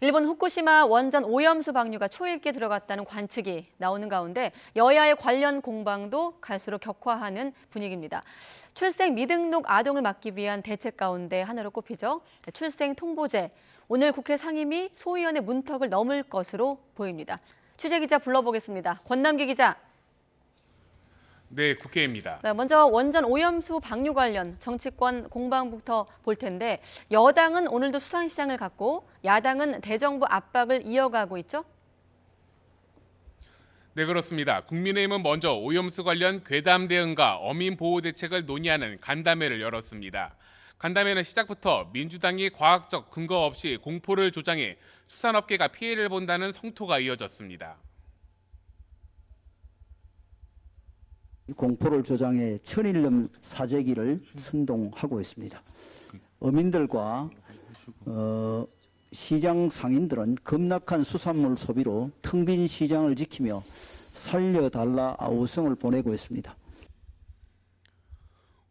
일본 후쿠시마 원전 오염수 방류가 초읽기에 들어갔다는 관측이 나오는 가운데 여야의 관련 공방도 갈수록 격화하는 분위기입니다. 출생 미등록 아동을 막기 위한 대책 가운데 하나로 꼽히죠. 출생 통보제. 오늘 국회 상임위 소위원회 문턱을 넘을 것으로 보입니다. 취재 기자 불러보겠습니다. 권남기 기자. 네, 국회입니다. 먼저 원전 오염수 방류 관련 정치권 공방부터 볼 텐데 여당은 오늘도 수상시장을 갖고 야당은 대정부 압박을 이어가고 있죠? 네, 그렇습니다. 국민의힘은 먼저 오염수 관련 괴담 대응과 어민 보호 대책을 논의하는 간담회를 열었습니다. 간담회는 시작부터 민주당이 과학적 근거 없이 공포를 조장해 수산업계가 피해를 본다는 성토가 이어졌습니다. 공포를 조장해 천일염 사재기를 선동하고 있습니다. 어민들과 시장 상인들은 급락한 수산물 소비로 텅 빈 시장을 지키며 살려달라 아우성을 보내고 있습니다.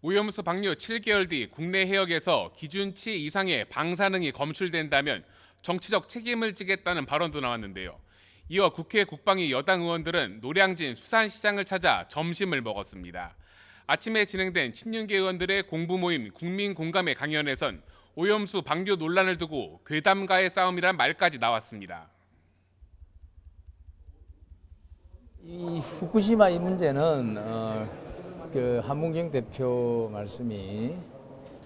오염수 방류 7개월 뒤 국내 해역에서 기준치 이상의 방사능이 검출된다면 정치적 책임을 지겠다는 발언도 나왔는데요. 이어 국회 국방위 여당 의원들은 노량진 수산시장을 찾아 점심을 먹었습니다. 아침에 진행된 친윤계 의원들의 공부 모임 국민공감회 강연에선 오염수 방류 논란을 두고 괴담가의 싸움이란 말까지 나왔습니다. 이 후쿠시마 이 문제는 한문경 대표 말씀이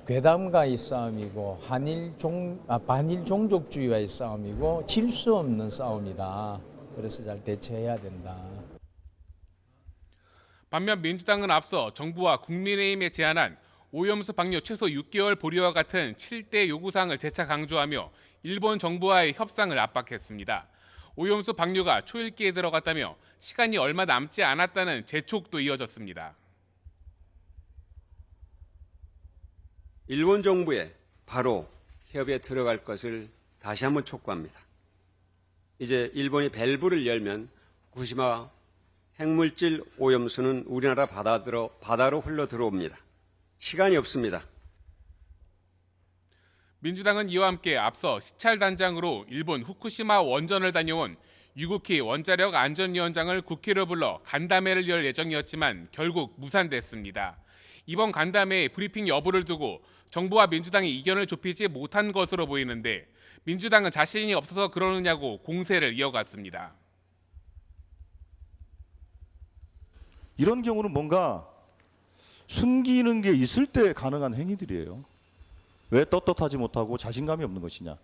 괴담가의 싸움이고 반일 종족주의와의 싸움이고 질 수 없는 싸움이다. 그래서 잘 대처해야 된다. 반면 민주당은 앞서 정부와 국민의힘에 제안한 오염수 방류 최소 6개월 보류와 같은 7대 요구사항을 재차 강조하며 일본 정부와의 협상을 압박했습니다. 오염수 방류가 초읽기에 들어갔다며 시간이 얼마 남지 않았다는 재촉도 이어졌습니다. 일본 정부에 바로 협의에 들어갈 것을 다시 한번 촉구합니다. 이제 일본이 밸브를 열면 후쿠시마 핵물질 오염수는 우리나라 바다로 흘러 들어옵니다. 시간이 없습니다. 민주당은 이와 함께 앞서 시찰단장으로 일본 후쿠시마 원전을 다녀온 유국희 원자력 안전위원장을 국회로 불러 간담회를 열 예정이었지만 결국 무산됐습니다. 이번 간담회의 브리핑 여부를 두고 정부와 민주당이 이견을 좁히지 못한 것으로 보이는데 민주당은 자신이 없어서 그러느냐고 공세를 이어갔습니다. 이런 경우는 뭔가 숨기는 게 있을 때 가능한 행위들이에요. 왜 떳떳하지 못하고 자신감이 없는 것이냐.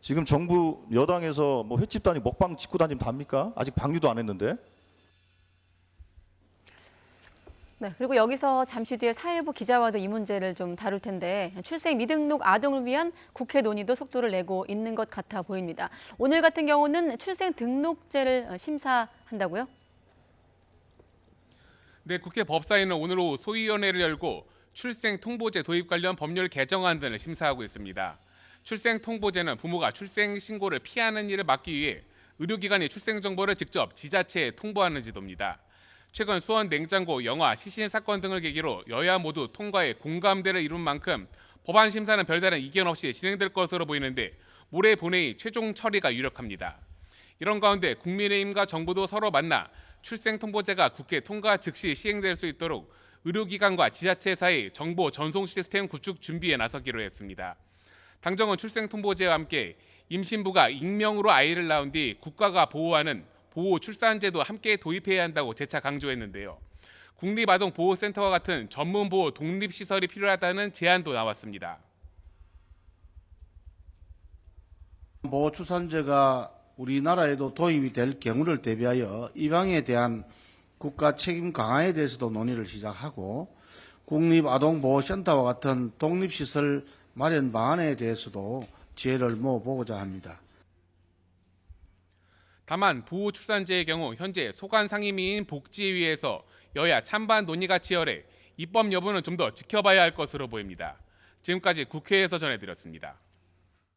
지금 정부 여당에서 뭐 횟집 다니 먹방 찍고 다니면 답니까? 아직 방류도 안 했는데. 네, 그리고 여기서 잠시 뒤에 사회부 기자와도 이 문제를 좀 다룰 텐데 출생 미등록 아동을 위한 국회 논의도 속도를 내고 있는 것 같아 보입니다. 오늘 같은 경우는 출생 등록제를 심사한다고요? 네, 국회 법사위는 오늘 오후 소위원회를 열고 출생 통보제 도입 관련 법률 개정안 등을 심사하고 있습니다. 출생 통보제는 부모가 출생 신고를 피하는 일을 막기 위해 의료기관이 출생 정보를 직접 지자체에 통보하는 제도입니다. 최근 수원 냉장고, 영화, 시신 사건 등을 계기로 여야 모두 통과에 공감대를 이룬 만큼 법안 심사는 별다른 이견 없이 진행될 것으로 보이는데 모레 본회의 최종 처리가 유력합니다. 이런 가운데 국민의힘과 정부도 서로 만나 출생통보제가 국회 통과 즉시 시행될 수 있도록 의료기관과 지자체 사이 정보 전송 시스템 구축 준비에 나서기로 했습니다. 당정은 출생통보제와 함께 임신부가 익명으로 아이를 낳은 뒤 국가가 보호하는 보호출산제도 함께 도입해야 한다고 재차 강조했는데요. 국립아동보호센터와 같은 전문보호 독립시설이 필요하다는 제안도 나왔습니다. 보호출산제가 우리나라에도 도입이 될 경우를 대비하여 입양에 대한 국가 책임 강화에 대해서도 논의를 시작하고 국립아동보호센터와 같은 독립시설 마련 방안에 대해서도 지혜를 모아보고자 합니다. 다만 보호출산제의 경우 현재 소관상임위인 복지위에서 여야 찬반 논의가 치열해 입법 여부는 좀 더 지켜봐야 할 것으로 보입니다. 지금까지 국회에서 전해드렸습니다.